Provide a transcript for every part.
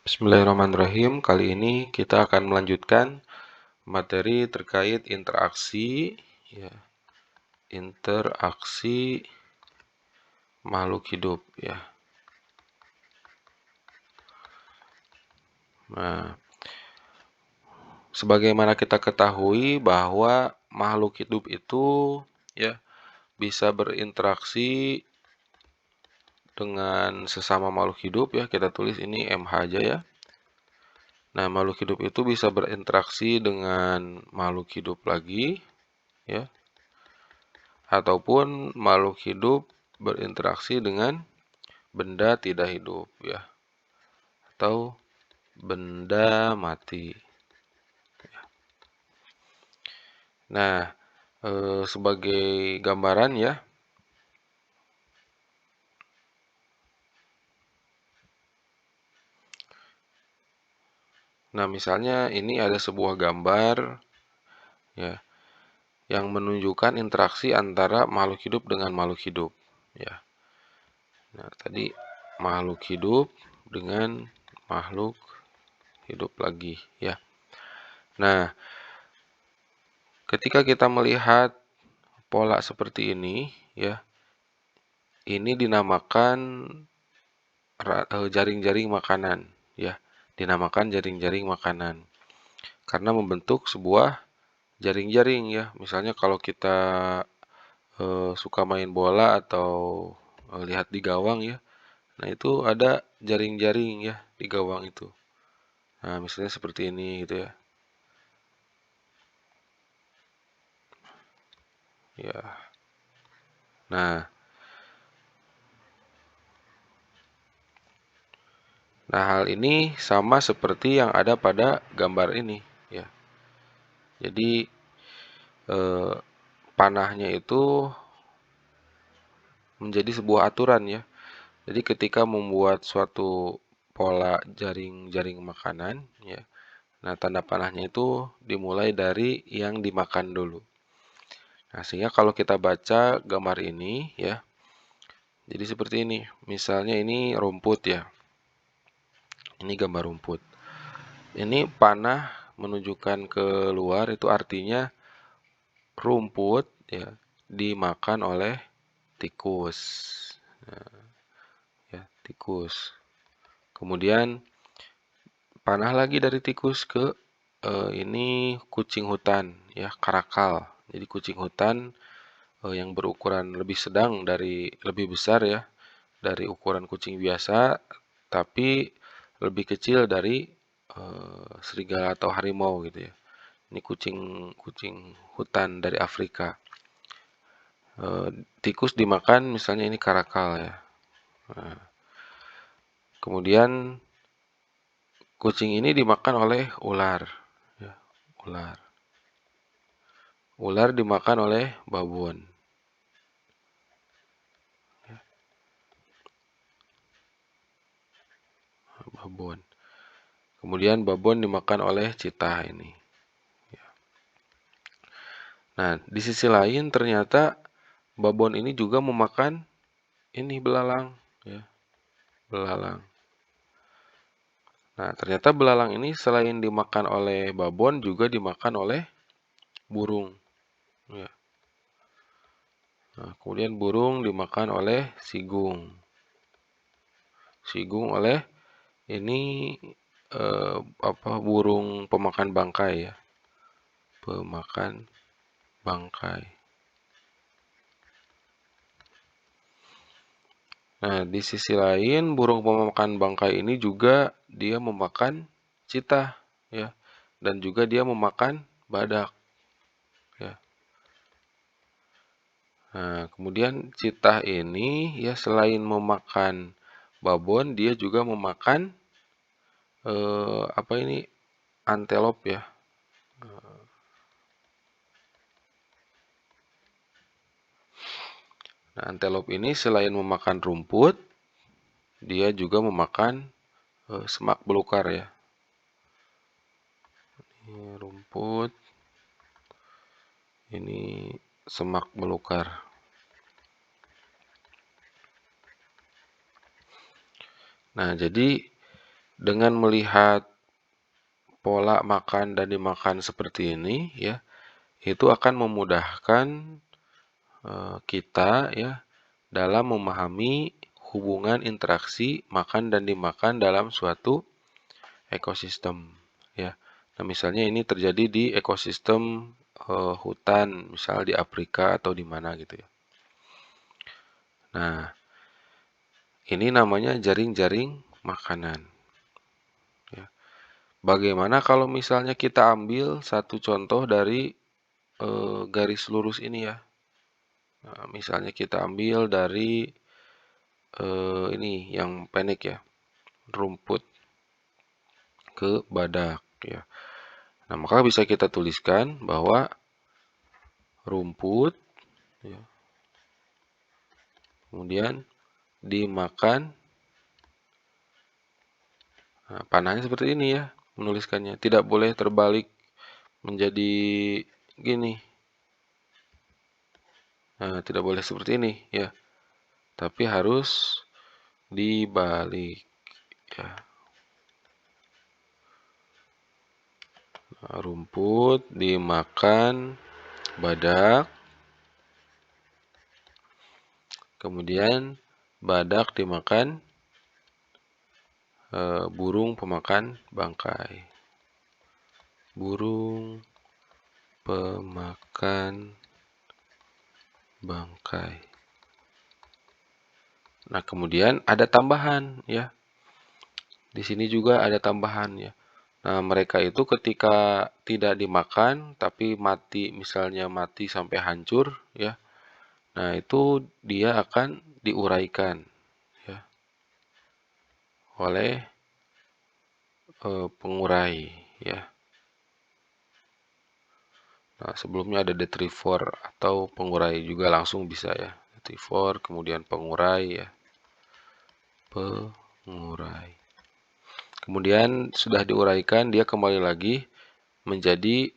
Bismillahirrahmanirrahim. Kali ini kita akan melanjutkan materi terkait interaksi, ya, interaksi makhluk hidup, ya. Nah, sebagaimana kita ketahui bahwa makhluk hidup itu, ya, bisa berinteraksi dengan sesama makhluk hidup, ya. Kita tulis ini MH aja, ya. Nah, makhluk hidup itu bisa berinteraksi dengan makhluk hidup lagi, ya, ataupun makhluk hidup berinteraksi dengan benda tidak hidup, ya, atau benda mati. Nah, sebagai gambaran, ya, nah misalnya ini ada sebuah gambar, ya, yang menunjukkan interaksi antara makhluk hidup dengan makhluk hidup, ya. Nah, tadi makhluk hidup dengan makhluk hidup lagi, ya. Nah, ketika kita melihat pola seperti ini, ya, ini dinamakan jaring-jaring makanan, ya. Dinamakan jaring-jaring makanan karena membentuk sebuah jaring-jaring, ya. Misalnya kalau kita suka main bola atau lihat di gawang, ya. Nah, itu ada jaring-jaring, ya, di gawang itu. Nah, misalnya seperti ini gitu, ya. Ya. Nah, hal ini sama seperti yang ada pada gambar ini, ya. Jadi panahnya itu menjadi sebuah aturan, ya. Jadi ketika membuat suatu pola jaring-jaring makanan, ya. Nah, tanda panahnya itu dimulai dari yang dimakan dulu. Nah, sehingga kalau kita baca gambar ini, ya. Jadi seperti ini. Misalnya ini rumput, ya. Ini gambar rumput. Ini panah menunjukkan keluar itu artinya rumput, ya, dimakan oleh tikus. Nah, ya, tikus. Kemudian panah lagi dari tikus ke ini kucing hutan, ya, karakal. Jadi kucing hutan yang berukuran lebih sedang lebih besar, ya, dari ukuran kucing biasa, tapi lebih kecil dari serigala atau harimau gitu, ya. Ini kucing hutan dari Afrika. Tikus dimakan, misalnya ini karakal, ya. Nah, kemudian kucing ini dimakan oleh ular, ya, ular. Ular dimakan oleh babon. Babon. Kemudian babon dimakan oleh citah ini. Nah, di sisi lain ternyata babon ini juga memakan ini belalang, ya, belalang. Nah, ternyata belalang ini selain dimakan oleh babon juga dimakan oleh burung, ya. Nah, kemudian burung dimakan oleh sigung. Sigung oleh ini burung pemakan bangkai, ya. Pemakan bangkai. Nah, di sisi lain burung pemakan bangkai ini juga dia memakan citah, ya. Dan juga dia memakan badak, ya. Nah, kemudian citah ini, ya, selain memakan babon, dia juga memakan apa ini, antelop, ya. Nah, antelop ini selain memakan rumput, dia juga memakan semak belukar, ya. Ini rumput, ini semak belukar. Nah, jadi Dengan melihat pola makan dan dimakan seperti ini ya, itu akan memudahkan kita ya dalam memahami hubungan interaksi makan dan dimakan dalam suatu ekosistem ya. Nah, misalnya ini terjadi di ekosistem hutan, misal di Afrika atau di mana gitu ya. Nah, ini namanya jaring-jaring makanan. Ya. Bagaimana kalau misalnya kita ambil satu contoh dari garis lurus ini ya. Nah, misalnya kita ambil dari ini yang pendek ya, rumput ke badak ya. Nah, maka bisa kita tuliskan bahwa rumput ya, kemudian dimakan. Nah, panahnya seperti ini ya, menuliskannya. Tidak boleh terbalik menjadi gini. Nah, tidak boleh seperti ini ya. Tapi harus dibalik ya. Nah, rumput dimakan badak. Kemudian badak dimakan burung pemakan bangkai. Burung pemakan bangkai. Nah, kemudian ada tambahan ya. Di sini juga ada tambahan ya. Nah, mereka itu ketika tidak dimakan tapi mati, misalnya mati sampai hancur ya. Nah, itu dia akan diuraikan ya oleh pengurai ya. Nah, sebelumnya ada detrivor atau pengurai juga langsung bisa ya. Detrivor, kemudian pengurai ya. Pengurai. Kemudian sudah diuraikan, dia kembali lagi menjadi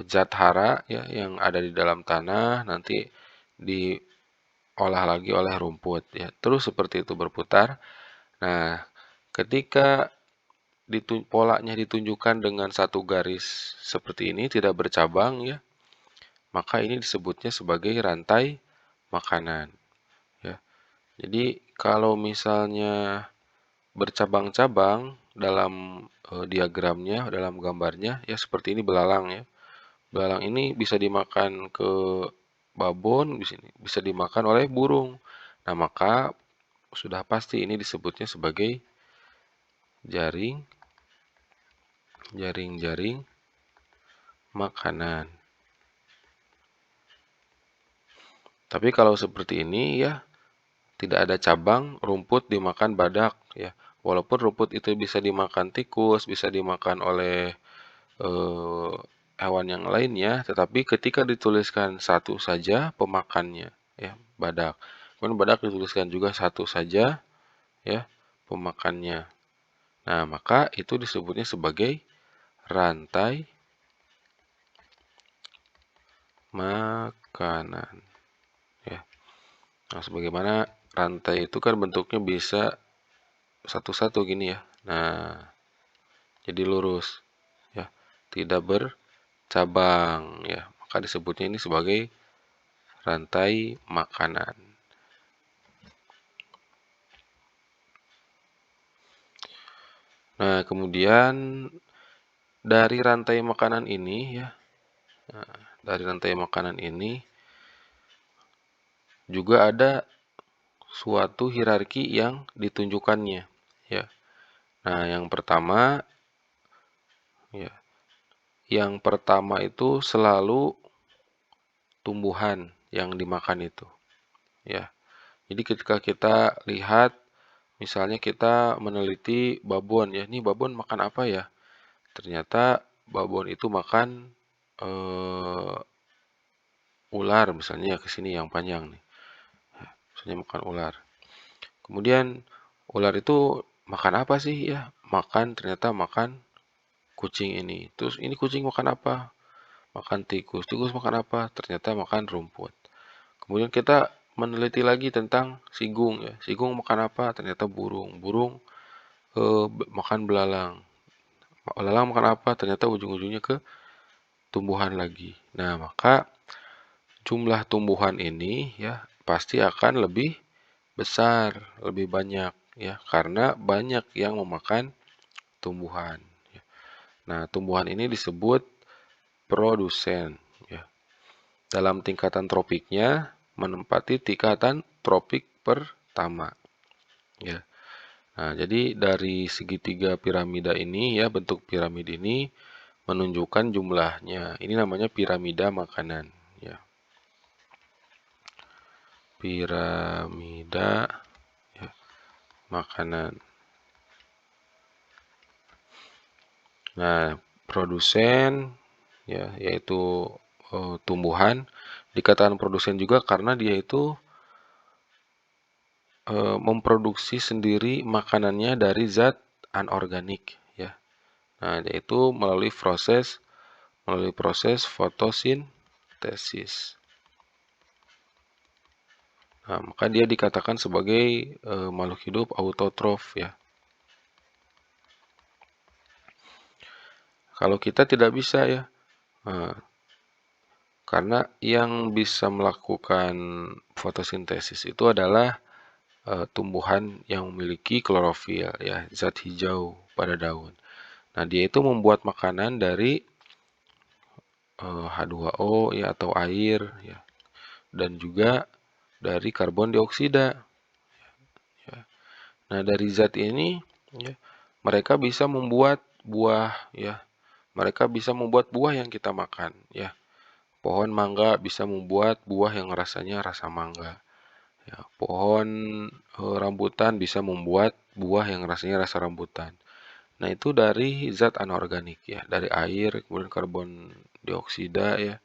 zat hara ya yang ada di dalam tanah, nanti diolah lagi oleh rumput ya. Terus seperti itu berputar. Nah, ketika polanya ditunjukkan dengan satu garis seperti ini, tidak bercabang ya, maka ini disebutnya sebagai rantai makanan ya. Jadi kalau misalnya bercabang-cabang dalam diagramnya, dalam gambarnya ya seperti ini belalang ya. Belalang ini bisa dimakan ke babon, bisa dimakan oleh burung. Nah, maka sudah pasti ini disebutnya sebagai jaring-jaring makanan. Tapi kalau seperti ini ya, tidak ada cabang, rumput dimakan badak ya. Walaupun rumput itu bisa dimakan tikus, bisa dimakan oleh eh, hewan yang lainnya, tetapi ketika dituliskan satu saja pemakannya ya, badak. Kemudian badak dituliskan juga satu saja ya, pemakannya. Nah, maka itu disebutnya sebagai rantai makanan ya. Nah, sebagaimana rantai itu kan bentuknya bisa satu-satu gini ya. Nah, jadi lurus ya, tidak bercabang ya. Maka disebutnya ini sebagai rantai makanan. Nah, kemudian dari rantai makanan ini ya, dari rantai makanan ini juga ada suatu hierarki yang ditunjukkannya ya. Nah, ya, yang pertama itu selalu tumbuhan yang dimakan itu ya. Jadi ketika kita lihat misalnya kita meneliti babon ya, ini babon makan apa ya? Ternyata babon itu makan ular misalnya, ke sini yang panjang nih. Misalnya makan ular. Kemudian ular itu makan apa sih ya? Ternyata makan kucing ini. Terus ini kucing makan apa? Makan tikus. Tikus makan apa? Ternyata makan rumput. Kemudian kita meneliti lagi tentang sigung ya. Sigung makan apa? Ternyata burung. Burung makan belalang. Belalang makan apa? Ternyata ujung-ujungnya ke tumbuhan lagi. Nah, maka jumlah tumbuhan ini ya pasti akan lebih besar, lebih banyak ya karena banyak yang memakan tumbuhan. Ya. Nah, tumbuhan ini disebut produsen ya. Dalam tingkatan tropiknya menempati tingkatan tropik pertama ya. Nah, jadi dari segitiga piramida ini ya bentuk piramid ini menunjukkan jumlahnya. Ini namanya piramida makanan ya. Piramida ya, makanan. Nah, produsen ya yaitu tumbuhan dikatakan produsen juga karena dia itu memproduksi sendiri makanannya dari zat anorganik ya. Nah, yaitu melalui proses fotosintesis. Nah, maka dia dikatakan sebagai makhluk hidup autotrof ya. Kalau kita tidak bisa ya, karena yang bisa melakukan fotosintesis itu adalah tumbuhan yang memiliki klorofil ya, zat hijau pada daun. Nah, dia itu membuat makanan dari H2O ya atau air ya, dan juga dari karbon dioksida. Ya. Nah, dari zat ini ya, mereka bisa membuat buah ya. Mereka bisa membuat buah yang kita makan ya. Pohon mangga bisa membuat buah yang rasanya rasa mangga. Ya, pohon rambutan bisa membuat buah yang rasanya rasa rambutan. Nah, itu dari zat anorganik ya, dari air, kemudian karbon dioksida ya,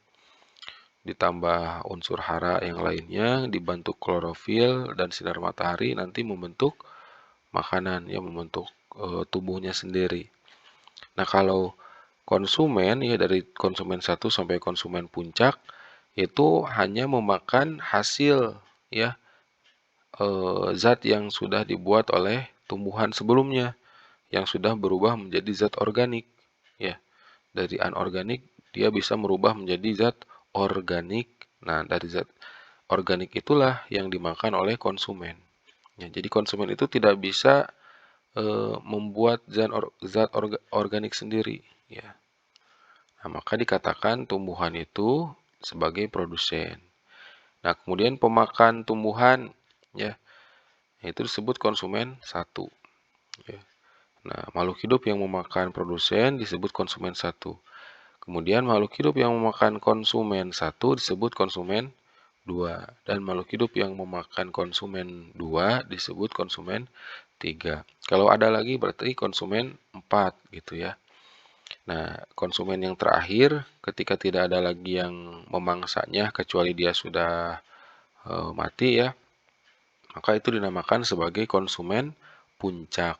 ditambah unsur hara yang lainnya, dibantu klorofil dan sinar matahari nanti membentuk makanan ya, membentuk tubuhnya sendiri. Nah, kalau konsumen ya dari konsumen 1 sampai konsumen puncak itu hanya memakan hasil ya zat yang sudah dibuat oleh tumbuhan sebelumnya yang sudah berubah menjadi zat organik ya. Dari anorganik dia bisa merubah menjadi zat organik. Nah, dari zat organik itulah yang dimakan oleh konsumen. Ya, jadi konsumen itu tidak bisa membuat organik sendiri ya. Nah, maka dikatakan tumbuhan itu sebagai produsen. Nah, kemudian pemakan tumbuhan ya, itu disebut konsumen 1 ya. Nah, makhluk hidup yang memakan produsen disebut konsumen 1. Kemudian makhluk hidup yang memakan konsumen 1 disebut konsumen 2. Dan makhluk hidup yang memakan konsumen 2 disebut konsumen 3. Kalau ada lagi berarti konsumen 4 gitu ya. Nah, konsumen yang terakhir ketika tidak ada lagi yang memangsanya kecuali dia sudah mati ya, maka itu dinamakan sebagai konsumen puncak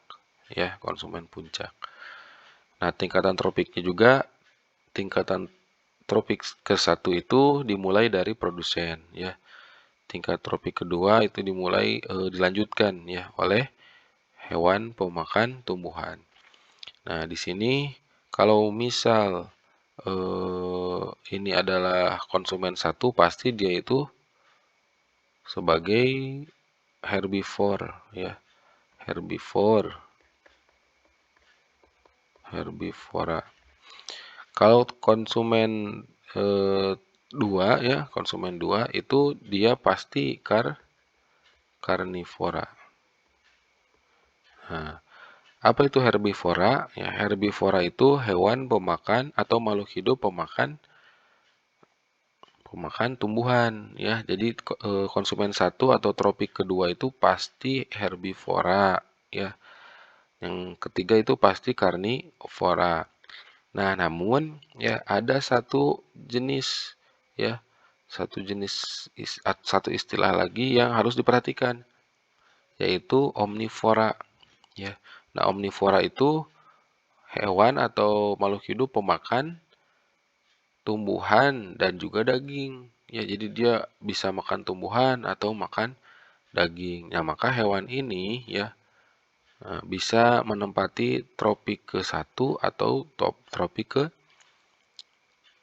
ya, konsumen puncak. Nah, tingkatan tropiknya juga tingkatan tropik ke-1 itu dimulai dari produsen ya. Tingkat tropik kedua itu dilanjutkan ya oleh hewan pemakan tumbuhan. Nah, di sini kalau misal ini adalah konsumen 1 pasti dia itu sebagai herbivore ya. Herbivora. Kalau konsumen 2 ya, konsumen 2 itu dia pasti karnivora. Nah, apa itu herbivora? Ya, herbivora itu hewan pemakan atau makhluk hidup pemakan tumbuhan ya. Jadi konsumen 1 atau tropik kedua itu pasti herbivora ya. Yang ketiga itu pasti karnivora. Nah, namun ya ada satu jenis ya, satu istilah lagi yang harus diperhatikan yaitu omnivora ya. Nah, omnivora itu hewan atau makhluk hidup pemakan tumbuhan dan juga daging. Ya, jadi dia bisa makan tumbuhan atau makan daging. Nah, maka hewan ini ya bisa menempati tropik ke-1 atau tropik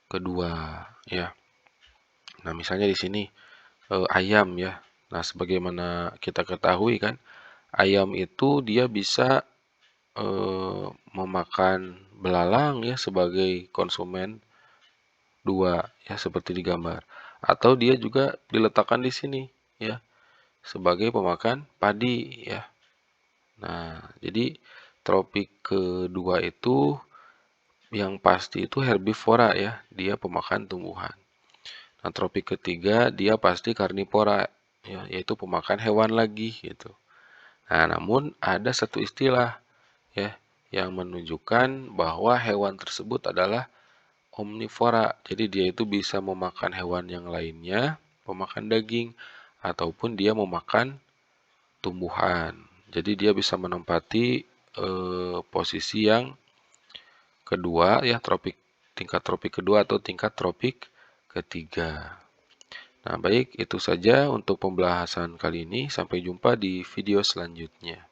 kedua ya. Nah, misalnya di sini ayam ya. Nah, sebagaimana kita ketahui kan, ayam itu dia bisa memakan belalang ya sebagai konsumen dua ya seperti di gambar. Atau dia juga diletakkan di sini ya sebagai pemakan padi ya. Nah, jadi tropik kedua itu yang pasti itu herbivora ya, dia pemakan tumbuhan. Nah, tropik ketiga dia pasti karnivora ya, yaitu pemakan hewan lagi gitu. Nah, namun ada satu istilah ya yang menunjukkan bahwa hewan tersebut adalah omnivora. Jadi dia itu bisa memakan hewan yang lainnya, pemakan daging, ataupun dia memakan tumbuhan. Jadi dia bisa menempati posisi yang kedua ya, tingkat tropik kedua atau tingkat tropik ketiga. Nah, baik itu saja untuk pembahasan kali ini. Sampai jumpa di video selanjutnya.